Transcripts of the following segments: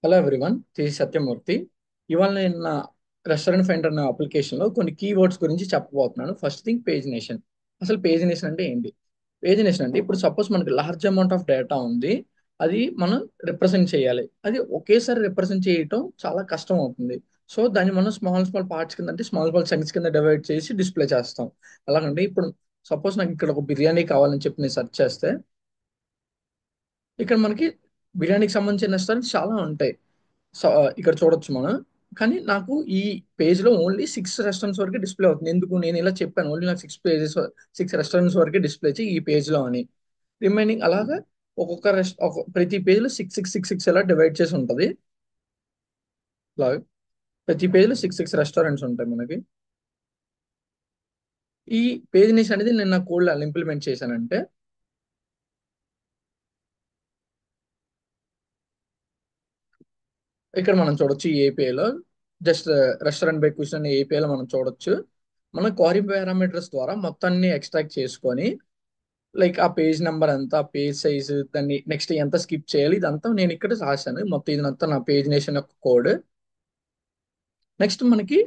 Hello everyone, this Satyamurthy. ఇవాళ నేను నా రెస్టారెంట్ ఫైండర్ అనే అప్లికేషన్లో కొన్ని కీవర్డ్స్ గురించి చెప్పబోతున్నాను. First thing, page nation. అసలు పేజ్ నేషన్ అంటే ఏంటి? పేజ్ నేషన్ అంటే ఇప్పుడు సపోజ్ మనకి లార్జ్ అమౌంట్ ఆఫ్ డేటా ఉంది. అది మనం రిప్రజెంట్ చేయాలి. అది ఒకేసారి రిప్రజెంట్ చేయటం చాలా కష్టం అవుతుంది. సో దాన్ని మనం స్మాల్ స్మాల్ పార్ట్స్ కింద, అంటే స్మాల్ స్మాల్ చంక్స్ కింద డివైడ్ చేసి డిస్ప్లే చేస్తాం. అలాగంటే ఇప్పుడు సపోజ్ నాకు ఇక్కడ ఒక బిర్యానీ కావాలని చెప్పి నేను సెర్చ్ చేస్తే ఇక్కడ మనకి బిర్యానీకి సంబంధించిన రెస్టారెంట్స్ చాలా ఉంటాయి. సో ఇక్కడ చూడొచ్చు మనం. కానీ నాకు ఈ పేజ్ లో ఓన్లీ 6 రెస్టారెంట్స్ వరకు డిస్ప్లే అవుతుంది. ఎందుకు నేను ఇలా చెప్పాను? ఓన్లీ నాకు 6 రెస్టారెంట్స్ వరకు డిస్ప్లే చేయి ఈ పేజ్ లో అని. రిమైనింగ్ అలాగా ప్రతి పేజ్ లో సిక్స్ సిక్స్ సిక్స్ సిక్స్ ఎలా డివైడ్ చేసి ఉంటది. ఇలా ప్రతి పేజ్ లో సిక్స్ సిక్స్ రెస్టారెంట్స్ ఉంటాయి మనకి. ఈ పేజ్ నేషన్ అనేది నేను నా కోడ్ అలా ఇంప్లిమెంట్ చేశానంటే ఇక్కడ మనం చూడొచ్చు ఈ ఏపీఐలో. జస్ట్ రెస్టారెంట్ బై క్వశ్చన్ అనే ఏపీఐలో మనం చూడొచ్చు. మనం క్వారీ పారామీటర్స్ ద్వారా మొత్తాన్ని ఎక్స్ట్రాక్ట్ చేసుకొని, లైక్ ఆ పేజ్ నెంబర్ ఎంత, ఆ పేజ్ సైజ్, దాన్ని నెక్స్ట్ ఎంత స్కిప్ చేయాలి, ఇదంతా నేను ఇక్కడ రాశాను. మొత్తం ఇదంతా నా పేజ్ నేషన్ యొక్క కోడ్. నెక్స్ట్ మనకి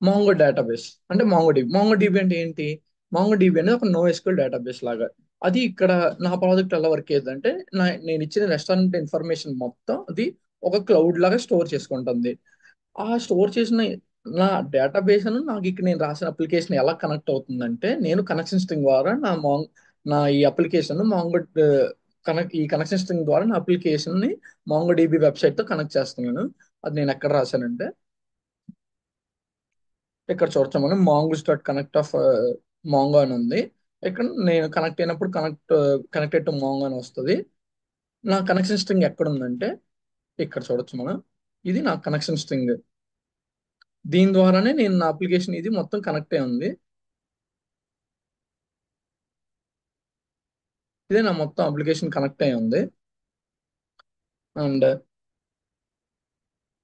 మాంగో డేటాబేస్ అంటే మాంగో డిబి అంటే ఏంటి? మాంగో డిబి అనేది ఒక నో ఎస్క్యూఎల్ డేటాబేస్ లాగా. అది ఇక్కడ నా ప్రాజెక్ట్ ఎలా వర్క్ అయ్యేదంటే, నేను ఇచ్చిన రెస్టారెంట్ ఇన్ఫర్మేషన్ మొత్తం అది ఒక క్లౌడ్ లాగా స్టోర్ చేసుకుంటుంది. ఆ స్టోర్ చేసిన నా డేటాబేస్ నాకు ఇక్కడ నేను రాసిన అప్లికేషన్ ఎలా కనెక్ట్ అవుతుందంటే, నేను కనెక్షన్ స్ట్రింగ్ ద్వారా నా ఈ అప్లికేషన్ మాంగో ఈ కనెక్షన్ స్ట్రింగ్ ద్వారా నా అప్లికేషన్ ని మాంగో డిబి వెబ్సైట్ తో కనెక్ట్ చేస్తున్నాను. అది నేను ఎక్కడ రాశానంటే ఇక్కడ చూడొచ్చు మనం mongoose dot connect of mango అని ఉంది. ఇక్కడ నేను కనెక్ట్ అయినప్పుడు కనెక్టెడ్ టు మాంగో అని వస్తుంది. నా కనెక్షన్ స్ట్రింగ్ ఎక్కడ ఉందంటే ఇక్కడ చూడొచ్చు మనం. ఇది నా కనెక్షన్ స్ట్రింగ్. దీని ద్వారానే నేను నా అప్లికేషన్ ఇది మొత్తం కనెక్ట్ అయి ఉంది. ఇదే నా మొత్తం అప్లికేషన్ కనెక్ట్ అయి ఉంది. అండ్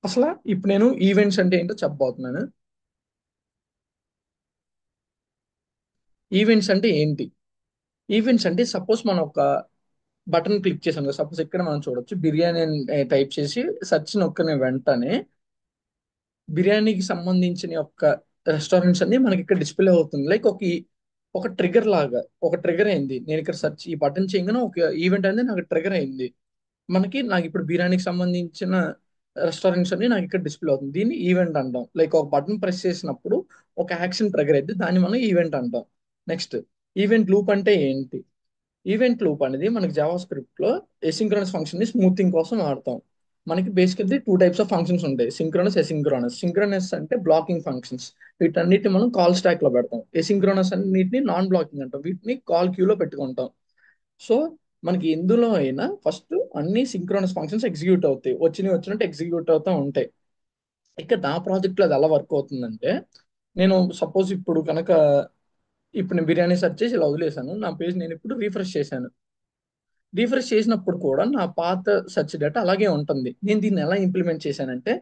అసలు ఇప్పుడు నేను ఈవెంట్స్ అంటే ఏంటో చెప్పబోతున్నాను. ఈవెంట్స్ అంటే ఏంటి? ఈవెంట్స్ అంటే సపోజ్ మనం ఒక బటన్ క్లిక్ చేసాం కదా. సపోజ్ ఇక్కడ మనం చూడొచ్చు బిర్యానీ అని టైప్ చేసి సెర్చ్ నొక్కిన వెంటనే బిర్యానీకి సంబంధించిన యొక్క రెస్టారెంట్స్ అన్ని మనకి ఇక్కడ డిస్ప్లే అవుతుంది. లైక్ ఒక ట్రిగర్ లాగా ఒక ట్రిగర్ అయింది. నేను ఇక్కడ సెర్చ్ ఈ బటన్ చేయగానే ఒక ఈవెంట్ అనేది నాకు ట్రిగర్ అయింది. నాకు ఇప్పుడు బిర్యానీకి సంబంధించిన రెస్టారెంట్స్ అన్ని నాకు ఇక్కడ డిస్ప్లే అవుతుంది. దీన్ని ఈవెంట్ అంటాం. లైక్ ఒక బటన్ ప్రెస్ చేసినప్పుడు ఒక యాక్షన్ ట్రిగర్ అయితే దాన్ని మనం ఈవెంట్ అంటాం. నెక్స్ట్, ఈవెంట్ లూప్ అంటే ఏంటి? ఈవెంట్ లూప్ అనేది మనకి జావా స్క్రిప్ట్ లో ఎసింక్రోనస్ ఫంక్షన్ ని స్మూతింగ్ కోసం వాడతాం. మనకి basically two types of functions ఉంటాయి: సింక్రోనస్, ఎసింక్రోనస్. సింక్రోనస్ అంటే బ్లాకింగ్ ఫంక్షన్స్. వీటన్నిటిని మనం కాల్ స్టాక్ లో పెడతాం. ఎసింక్రోనస్ అన్నిటిని నాన్ బ్లాకింగ్ అంటాం. వీటిని కాల్ క్యూ లో పెట్టుకుంటాం. సో మనకి ఎందులో అయినా ఫస్ట్ అన్ని సింక్రోనస్ ఫంక్షన్స్ ఎగ్జిక్యూట్ అవుతాయి. వచ్చినట్టు ఎగ్జిక్యూట్ అవుతూ ఉంటాయి. ఇక నా ప్రాజెక్ట్లో అది ఎలా వర్క్ అవుతుందంటే, నేను సపోజ్ ఇప్పుడు నేను బిర్యానీ సెర్చ్ చేసి ఇలా వదిలేసాను. నా పేజ్ నేను ఇప్పుడు రీఫ్రెష్ చేశాను. రీఫ్రెష్ చేసినప్పుడు కూడా నా పాత సెర్చ్ డేటా అలాగే ఉంటుంది. నేను దీన్ని ఎలా ఇంప్లిమెంట్ చేశానంటే,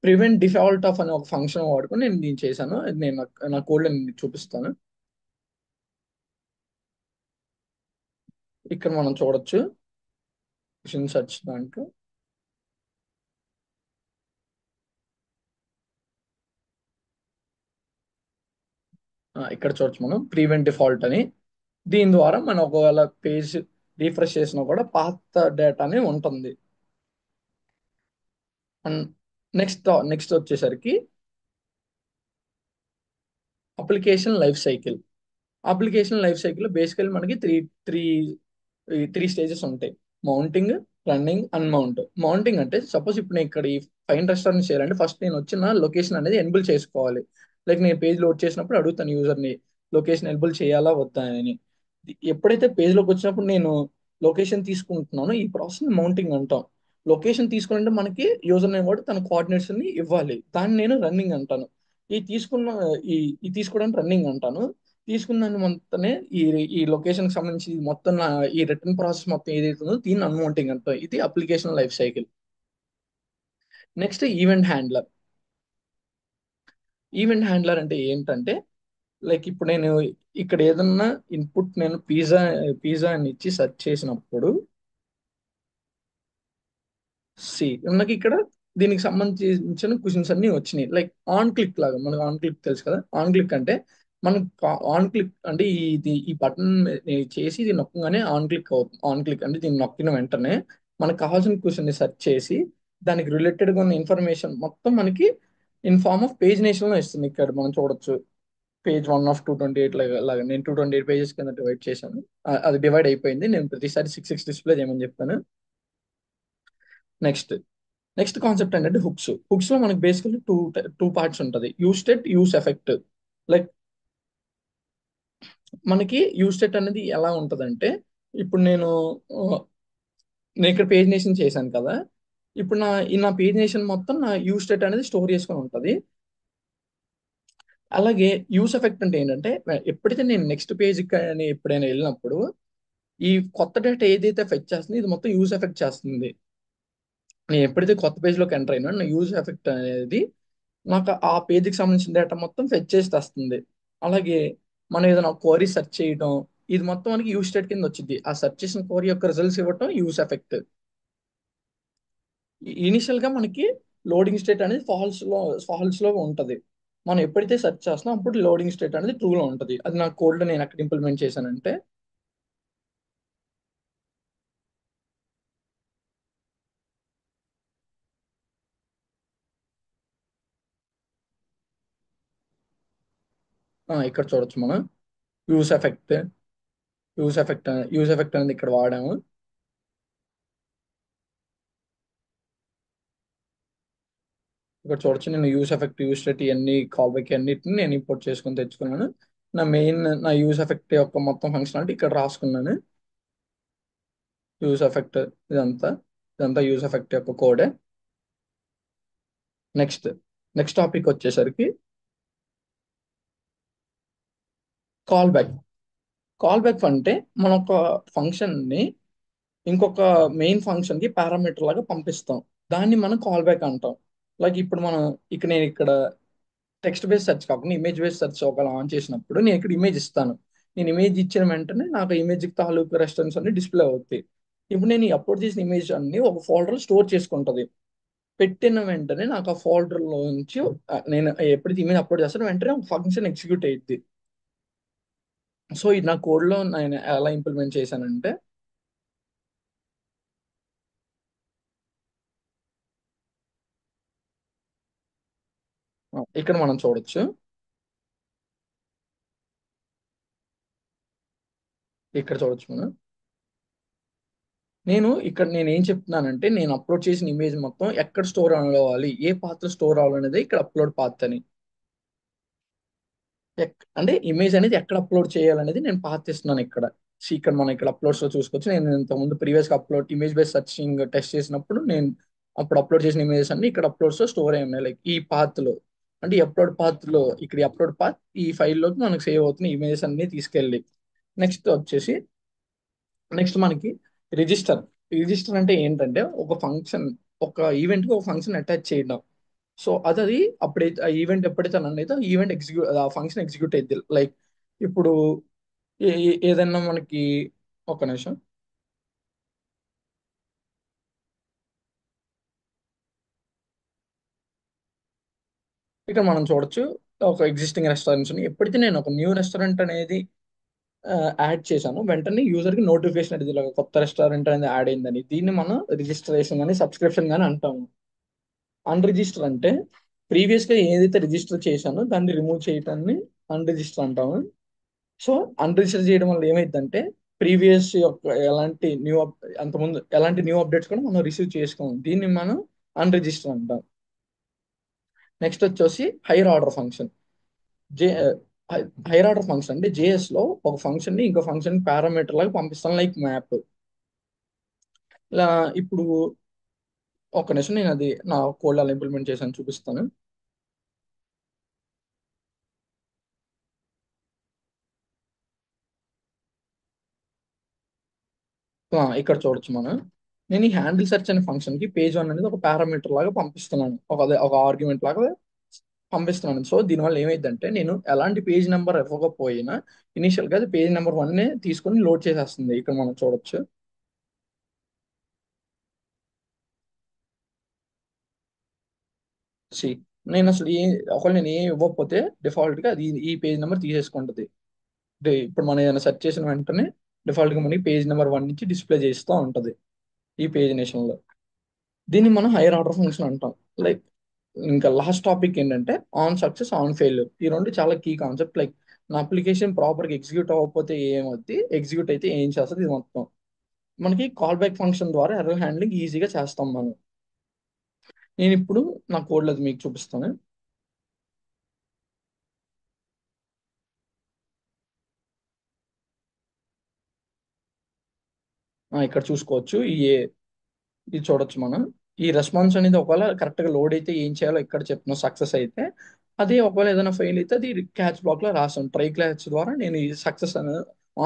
ప్రివెంట్ డిఫాల్ట్ ఆఫ్ అనే ఒక ఫంక్షన్ వాడుకొని నేను దీన్ని చేశాను. అది నేను నా కోడ్లో నేను చూపిస్తాను. ఇక్కడ మనం చూడొచ్చు మిషన్ సెర్చ్ దాంట్లో. ఇక్కడ చూడొచ్చు మనం ప్రివెంట్ డిఫాల్ట్ అని. దీని ద్వారా మనం ఒకవేళ పేజ్ రీఫ్రెష్ చేసినా కూడా పాత డేటానే ఉంటుంది. అండ్ నెక్స్ట్ వచ్చేసరికి application life cycle. Application life cycle basically మనకి త్రీ త్రీ త్రీ స్టేజెస్ ఉంటాయి: మౌంటింగ్, రన్నింగ్, అన్మౌంట్. మౌంటింగ్ అంటే సపోజ్ ఇప్పుడు నేను ఇక్కడ ఈ ఫైన్ రెస్టారెంట్ చేయాలంటే ఫస్ట్ నేను వచ్చిన లొకేషన్ అనేది ఎనేబుల్ చేసుకోవాలి. లైక్ నేను పేజ్ లోడ్ చేసినప్పుడు అడుగుతాను యూజర్ని, లొకేషన్ ఎనేబుల్ చేయాలా వద్దా అని. ఎప్పుడైతే పేజ్ లోకి వచ్చినప్పుడు నేను లొకేషన్ తీసుకుంటున్నానో ఈ ప్రాసెస్ మౌంటింగ్ అంటాం. లొకేషన్ తీసుకుంటే మనకి యూజర్ నేమ్ కూడా తన కోఆర్డినేట్స్ ని ఇవ్వాలి. దాన్ని నేను రన్నింగ్ అంటాను. ఈ తీసుకున్న ఈ ఈ తీసుకోవడానికి రన్నింగ్ అంటాను. తీసుకున్న మొత్తనే ఈ ఈ లొకేషన్ కి సంబంధించి మొత్తం ఈ రిటర్న్ ప్రాసెస్ మొత్తం ఏదైతే ఉందో దీన్ని అన్మౌంటింగ్ అంటాం. ఇది application life cycle. Next, event handler. Event handler అంటే ఏంటంటే, లైక్ ఇప్పుడు నేను ఇక్కడ ఏదన్నా ఇన్పుట్ నేను పిజ్జా పిజ్జా అని ఇచ్చి సెర్చ్ చేసినప్పుడు, సి నాకు ఇక్కడ దీనికి సంబంధించిన క్వశ్చన్స్ అన్ని వచ్చినాయి. లైక్ ఆన్ క్లిక్ లాగా, మనకు ఆన్ క్లిక్ తెలుసు కదా. ఆన్ క్లిక్ అంటే మనం ఆన్ క్లిక్ అంటే ఈ బటన్ చేసి ఇది నొక్కగానే ఆన్ క్లిక్ అవుతుంది. ఆన్ క్లిక్ అంటే దీన్ని నొక్కిన వెంటనే మనకు కావాల్సిన క్వశ్చన్ ని సెర్చ్ చేసి దానికి రిలేటెడ్ గా ఉన్న ఇన్ఫర్మేషన్ మొత్తం మనకి in form of pagination లో ఇస్తుంది. ఇక్కడ మనం చూడొచ్చు పేజ్ 1 of 228 లాగా నేను 228 పేజెస్ కింద డివైడ్ చేశాను. అది డివైడ్ అయిపోయింది. నేను ప్రతిసారి 6 డిస్ప్లే చేయమని చెప్పాను. నెక్స్ట్ నెక్స్ట్ కాన్సెప్ట్ ఏంటంటే హుక్స్ లో మనకి బేసికల్లీ టూ పార్ట్స్ ఉంటుంది. యూస్టెట్, యూస్ ఎఫెక్ట్. లైక్ మనకి యూస్టెట్ అనేది ఎలా ఉంటదంటే, ఇప్పుడు ఆ, నేను ఇక్కడ పేజ్ నేషన్ చేశాను కదా. ఇప్పుడు నా పేజ్ నేషన్ మొత్తం నా యూస్టెట్ అనేది స్టోర్ చేసుకొని ఉంటది. అలాగే యూస్ ఎఫెక్ట్ అంటే ఏంటంటే, ఎప్పుడైతే నేను నెక్స్ట్ పేజ్ కానీ ఎప్పుడైనా వెళ్ళినప్పుడు ఈ కొత్త డేటా ఏదైతే ఫెచ్ చేస్తుందో ఇది మొత్తం యూస్ ఎఫెక్ట్ చేస్తుంది. నేను ఎప్పుడైతే కొత్త పేజ్లోకి ఎంటర్ అయినా నా యూజ్ ఎఫెక్ట్ అనేది నాకు ఆ పేజీకి సంబంధించిన డేటా మొత్తం ఫెచ్ చేసి తెస్తుంది. అలాగే మనం ఏదైనా క్వరీ సెర్చ్ చేయడం, ఇది మొత్తం మనకి యూజ్ స్టేట్ కింద వచ్చింది. ఆ సెర్చ్ చేసిన క్వరీ యొక్క రిజల్ట్స్ ఇవ్వటం యూజ్ ఎఫెక్ట్. ఇనిషియల్ గా మనకి లోడింగ్ స్టేట్ అనేది ఫాల్స్ లో ఉంటది. మనం ఎప్పుడైతే సెర్చ్ చేస్తున్నాం అప్పుడు లోడింగ్ స్టేట్ అనేది ట్రూ లో ఉంటది. అది నా కోడ్ లో నేను ఎక్కడ ఇంప్లిమెంట్ చేశానంటే, ఇక్కడ చూడొచ్చు మనం యూస్ ఎఫెక్ట్ యూస్ ఎఫెక్ట్ అనేది ఇక్కడ వాడాము. ఇక్కడ చూడొచ్చు నేను యూస్ ఎఫెక్ట్, యూస్ స్టేట్ ఇవన్నీ కాల్ బ్యాక్ అన్నిటిని నేను ఇంపోర్ట్ చేసుకొని తెచ్చుకున్నాను. నా యూస్ ఎఫెక్ట్ యొక్క మొత్తం ఫంక్షనాలిటీ ఇక్కడ రాసుకున్నాను. యూస్ ఎఫెక్ట్ ఇదంతా ఇదంతా యూస్ ఎఫెక్ట్ యొక్క కోడే. నెక్స్ట్ నెక్స్ట్ టాపిక్ వచ్చేసరికి కాల్ బ్యాక్. కాల్ బ్యాక్ అంటే మన ఒక ఫంక్షన్ ని ఇంకొక మెయిన్ ఫంక్షన్ కి పారామీటర్ లాగా పంపిస్తాం. దాన్ని మనం కాల్ బ్యాక్ అంటాం. లైక్ ఇప్పుడు మనం నేను ఇక్కడ టెక్స్ట్ బేస్ సెర్చ్ కాకుండా ఇమేజ్ బేస్ సెర్చ్ ఒకవేళ ఆన్ చేసినప్పుడు నేను ఇక్కడ ఇమేజ్ ఇస్తాను. నేను ఇమేజ్ ఇచ్చిన వెంటనే నాకు ఇమేజ్ తాలూకు రెస్టారెంట్స్ అన్ని డిస్ప్లే అవుతాయి. ఇప్పుడు నేను అప్లోడ్ చేసిన ఇమేజ్ అన్ని ఒక ఫోల్డర్ స్టోర్ చేసుకుంటది. పెట్టిన వెంటనే నాకు ఆ ఫోల్డర్ లో నుంచి నేను ఎప్పుడైతే ఇమేజ్ అప్లోడ్ చేస్తానో వెంటనే ఒక ఫంక్షన్ ఎగ్జిక్యూట్ అయ్యింది. సో ఇది నా కోడ్ లో నేను ఎలా ఇంప్లిమెంట్ చేశానంటే, ఇక్కడ మనం చూడొచ్చు. ఇక్కడ చూడొచ్చు మనం. నేను ఏం చెప్తున్నానంటే, నేను అప్లోడ్ చేసిన ఇమేజ్ మొత్తం ఎక్కడ స్టోర్ అవ్వాలి, ఏ పాత్ స్టోర్ అవ్వాలనేది ఇక్కడ అప్లోడ్ పాత్ అని. అంటే ఇమేజ్ అనేది ఎక్కడ అప్లోడ్ చేయాలనేది నేను పాత్ ఇస్తున్నాను ఇక్కడ. ఇక్కడ మనం ఇక్కడ అప్లోడ్స్ లో చూసుకోవచ్చు. నేను ఇంతకుముందు ప్రీవియస్ గా ఇమేజ్ బేస్ సర్చింగ్ టెస్ట్ చేసినప్పుడు నేను అప్పుడు అప్లోడ్ చేసిన ఇమేజెస్ అన్ని ఇక్కడ అప్లోడ్స్ లో స్టోర్ అయి ఉన్నాయి. లైక్ ఈ పాత్ లో, అంటే ఈ అప్లోడ్ పాత్ లో ఇక్కడ అప్లోడ్ పాత్ ఈ ఫైల్లోకి మనకు సేవ్ అవుతున్న ఇమేజెస్ అన్ని తీసుకెళ్ళి. నెక్స్ట్ వచ్చేసి నెక్స్ట్ మనకి రిజిస్టర్. రిజిస్టర్ అంటే ఏంటంటే ఒక ఫంక్షన్, ఒక ఈవెంట్ కి ఒక ఫంక్షన్ అటాచ్ చేయడం. సో అది అప్పుడైతే ఆ ఈవెంట్ ఎప్పుడైతే రన్ అయితే ఆ ఫంక్షన్ ఎగ్జిక్యూట్ అయింది. లైక్ ఇప్పుడు ఏదైనా మనకి ఒక నిమిషం. ఇక్కడ మనం చూడొచ్చు ఒక ఎగ్జిస్టింగ్ రెస్టారెంట్స్ ఎప్పుడైతే నేను ఒక న్యూ రెస్టారెంట్ అనేది యాడ్ చేశాను వెంటనే యూజర్ కి నోటిఫికేషన్ అనేది ఇలా కొత్త రెస్టారెంట్ అనేది యాడ్ అయిందని. దీన్ని మనం రిజిస్ట్రేషన్ కానీ సబ్స్క్రిప్షన్ కానీ అంటాము. అన్రిజిస్టర్ అంటే ప్రీవియస్ గా ఏదైతే రిజిస్టర్ చేశానో దాన్ని రిమూవ్ చేయడాన్ని అన్రిజిస్టర్ అంటాము. సో అన్రిజిస్టర్ చేయడం వల్ల ఏమైందంటే ప్రీవియస్ యొక్క అంతకుముందు ఎలాంటి న్యూ అప్డేట్స్ కూడా మనం రిసీవ్ చేసుకోము. దీన్ని మనం అన్రిజిస్టర్ అంటాం. నెక్స్ట్ వచ్చేసి హైయర్ ఆర్డర్ ఫంక్షన్. జే హైయర్ ఆర్డర్ ఫంక్షన్ అంటే జేఎస్ లో ఒక ఫంక్షన్ ని ఇంకో ఫంక్షన్ పారామీటర్ లాగా పంపిస్తాం. Like map. ఇలా ఇప్పుడు ఒక నిమిషం నేను అది నా కోడ్ అలా ఇంప్లిమెంట్ చేశాను చూపిస్తాను. ఇక్కడ చూడొచ్చు మనం. నేను ఈ హ్యాండిల్ సెర్చ్ అనే ఫంక్షన్ కి పేజ్ 1 అనేది ఒక పారామీటర్ లాగా పంపిస్తున్నాను. ఒక ఆర్గ్యుమెంట్ లాగా పంపిస్తున్నాను. సో దీనివల్ల ఏమైందంటే నేను ఎలాంటి పేజ్ నెంబర్ ఇవ్వకపోయినా ఇనిషియల్ గా అది పేజ్ నెంబర్ 1 తీసుకొని లోడ్ చేసేస్తుంది. ఇక్కడ మనం చూడొచ్చు. సి నేను అసలు ఒకవేళ నేను ఏం ఇవ్వకపోతే డిఫాల్ట్ గా అది ఈ పేజ్ నెంబర్ తీసేసుకుంటది. ఇప్పుడు మనం ఏదైనా సెర్చ్ చేసిన వెంటనే డిఫాల్ట్ గా మనకి పేజ్ నెంబర్ 1 నుంచి డిస్ప్లే చేస్తూ ఉంటది ఈ పేజ్ నేషన్ లో. దీన్ని మనం హైయర్ ఆర్డర్ ఫంక్షన్ అంటాం. లైక్ ఇంకా లాస్ట్ టాపిక్ ఏంటంటే ఆన్ సక్సెస్ ఆన్ ఫెయిల్యూర్. ఈ రెండు చాలా కీ కాన్సెప్ట్. లైక్ నా అప్లికేషన్ ప్రాపర్గా ఎగ్జిక్యూట్ అవ్వకపోతే ఏమవుద్ది, ఎగ్జిక్యూట్ అయితే ఏం చేస్తుంది, ఇది మొత్తం మనకి కాల్ బ్యాక్ ఫంక్షన్ ద్వారా ఎర్రర్ హ్యాండ్లింగ్ ఈజీగా చేస్తాం మనం. నేను ఇప్పుడు నా కోడ్లో అది మీకు చూపిస్తాను. ఇక్కడ చూసుకోవచ్చు ఇది చూడొచ్చు మనం. ఈ రెస్పాన్స్ అనేది ఒకవేళ కరెక్ట్ గా లోడ్ అయితే ఏం చేయాలో ఇక్కడ చెప్తున్నాం సక్సెస్ అయితే. అదే ఒకవేళ ఏదైనా ఫెయిల్ అయితే అది క్యాచ్ బ్లాక్ లో రాస్తాను. ట్రై క్యాచ్ ద్వారా నేను ఈ success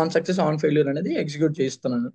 on success on failure అనేది ఎగ్జిక్యూట్ చేస్తున్నాను.